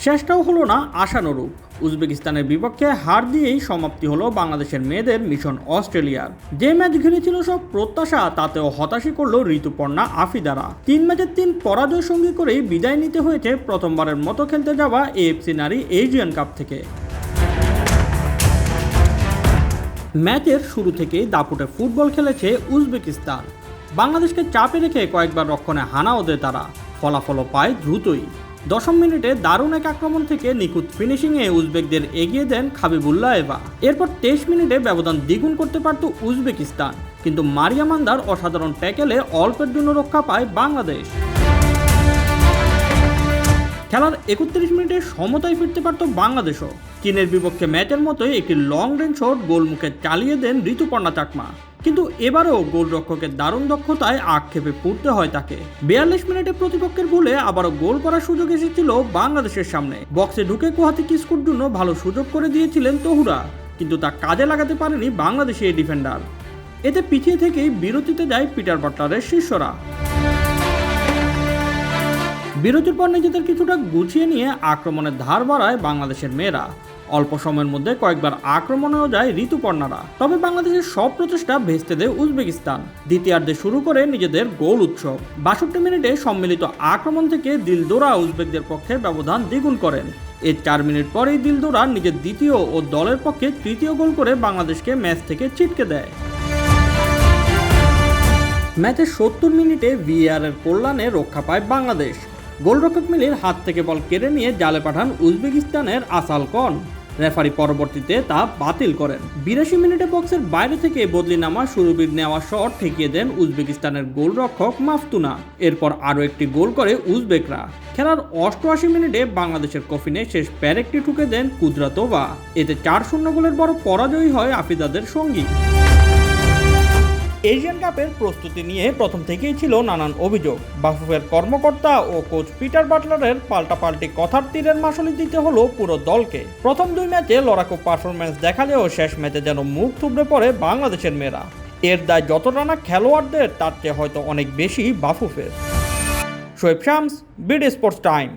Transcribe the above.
শেষটাও হলো না আশানুরূপ। উজবেকিস্তানের বিপক্ষে হার দিয়েই সমাপ্তি হলো বাংলাদেশের মেয়েদের মিশন অস্ট্রেলিয়ার। যে ম্যাচ ঘিরে ছিল সব প্রত্যাশা, তাতেও হতাশই করল ঋতুপর্ণা আফিদারা। 3 ম্যাচের 3 পরাজয় সঙ্গী করেই বিদায় নিতে হয়েছে প্রথমবারের মতো খেলতে যাওয়া এএফসি নারী এশিয়ান কাপ থেকে। ম্যাচের শুরু থেকেই দাপুটে ফুটবল খেলেছে উজবেকিস্তান। বাংলাদেশকে চাপে রেখে কয়েকবার রক্ষণে হানাও দেয় তারা, ফলাফলও পায় দ্রুতই। 10 মিনিটে দারুণ এক আক্রমণ থেকে নিখুঁত ফিনিশিংয়ে উজবেকদের এগিয়ে দেন খাবিবুল্লায়েভা। এরপর 23 মিনিটে ব্যবধান দ্বিগুণ করতে পারত উজবেকিস্তান, কিন্তু মারিয়া মান্দার অসাধারণ ট্যাকেলে অল্পের জন্য রক্ষা পায় বাংলাদেশ। খেলার 31 মিনিটে সমতায় ফিরতে পারত বাংলাদেশও। চীনের বিপক্ষে ম্যাচের মতোই একটি লং রেঞ্জ শট গোলমুখে চালিয়ে দেন ঋতুপর্ণা চাকমা, কিন্তু এবারও গোলরক্ষকের দারুণ দক্ষতায় আক্ষেপে পড়তে হয় তাকে। 42 মিনিটে প্রতিপক্ষের ভুলে আবারও গোল করার সুযোগ এসেছিল বাংলাদেশের সামনে। বক্সে ঢুকে কোহাতি কিস্কুর জন্য ভালো সুযোগ করে দিয়েছিলেন তহুরা, কিন্তু তা কাজে লাগাতে পারেনি বাংলাদেশি এই ডিফেন্ডার। এতে পিছিয়ে থেকেই বিরতিতে যায় পিটার বাটলারের শিষ্যরা। বিরতির পর নিজেদের কিছুটা গুছিয়ে নিয়ে আক্রমণের ধার বাড়ায় বাংলাদেশের মেয়েরা। অল্প সময়ের মধ্যে কয়েকবার আক্রমণেও যায় ঋতুপর্ণারা, তবে বাংলাদেশের সব প্রচেষ্টা ভেস্তে দেয় উজবেকিস্তান। দ্বিতীয়ার্ধে শুরু করে নিজেদের গোল উৎসব। 62 মিনিটে সম্মিলিত আক্রমণ থেকে দিলদোরা উজবেকদের পক্ষে ব্যবধান দ্বিগুণ করেন। এর 4 মিনিট পরেই দিলদোরা নিজের দ্বিতীয় ও দলের পক্ষে তৃতীয় গোল করে বাংলাদেশকে ম্যাচ থেকে ছিটকে দেয়। ম্যাচের 70 মিনিটে ভিএআর এর কল্যাণে রক্ষা পায় বাংলাদেশ। গোলরক্ষক মিলির হাত থেকে বল কেড়ে নিয়ে জালে পাঠান উজবেকিস্তানের আসালকন। রেফারি পরবর্তীতে তা বাতিল করেন। 82 মিনিটে বক্সের বাইরে থেকে বদলি নামা সুরবির নেওয়া শট ঠেকিয়ে দেন উজবেকিস্তানের গোলরক্ষক মাফতুনা। এরপর আরও একটি গোল করে উজবেকরা। খেলার 88 মিনিটে বাংলাদেশের কফিনে শেষ প্যারেকটি ঠুকে দেন কুদরাতোভা। এতে 4-0 গোলের বড় পরাজয়ই হয় আফিদাদের সঙ্গী। এশিয়ান কাপের প্রস্তুতি নিয়ে প্রথম থেকেই ছিল নানান অভিযোগ। বাফুফের কর্মকর্তা ও কোচ পিটার বাটলারের পাল্টাপাল্টি কথার তীরের মাসুলি দিতে হলো পুরো দলকে। প্রথম 2 ম্যাচে লড়াকু পারফরম্যান্স দেখালেও শেষ ম্যাচে যেন মুখ থুবড়ে পড়ে বাংলাদেশের মেয়েরা। এর দায় যতটা না খেলোয়াড়দের, তার চেয়ে হয়তো অনেক বেশি বাফুফের। Shoaib Shams, BD sports time.